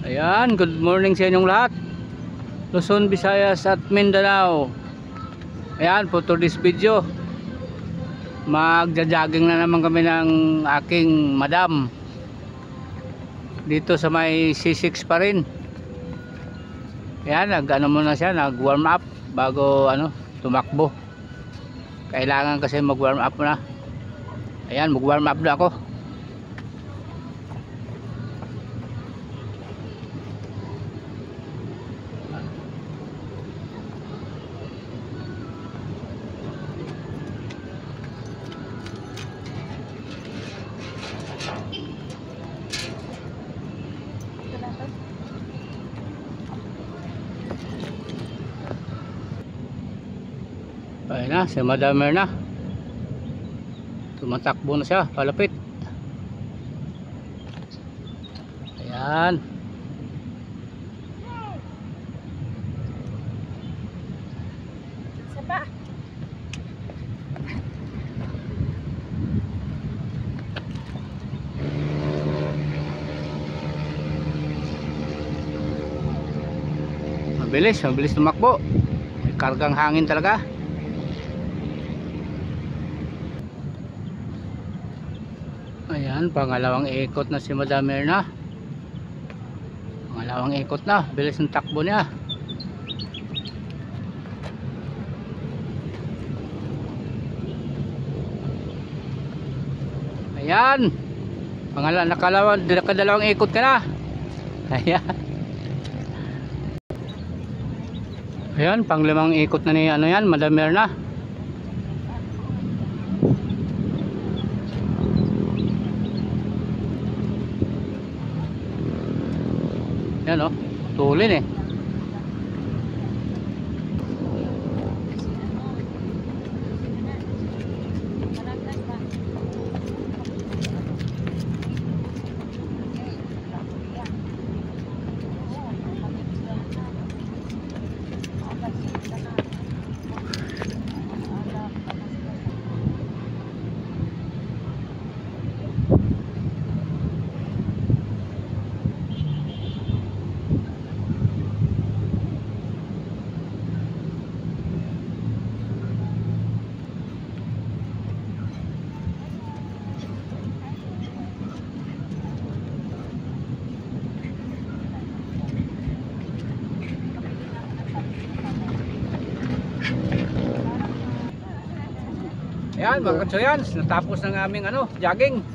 Ayan, good morning sa inyong lahat. Luzon, Visayas at Mindanao. Ayan, for today's video, magja-jogging na naman kami ng aking madam dito sa may C6 pa rin. Ayan, nag-ano muna siya, nag-warm up bago tumakbo. Kailangan kasi mag-warm up na. Ayan, mag-warm up na ako. Ayan na, si Madam Merna. Tumatakbo na siya, palapit. Ayan. Sapa. Mabilis tumakbo. May kargang hangin talaga. Ayan, pangalawang ikot na si Madam Merna. Pangalawang ikot na, bilis ng takbo niya. Ayan, nakadalawang ikot ka na. Ayan. Ayan, panglimang ikot na ni Madam Merna. Yan tulin eh. Ayan mga katsoyans, natapos ng aming jogging.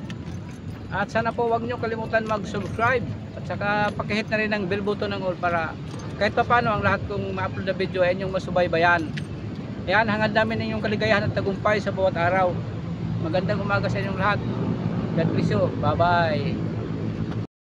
At sana po wag nyo kalimutan mag-subscribe. At saka pakihit na rin ang bell button ng all para kahit pa paano ang lahat kong ma-upload na video ay inyong masubaybayan. Ayan, hangad namin inyong kaligayahan at tagumpay sa bawat araw. Magandang umaga sa inyong lahat. God bless you. Bye bye.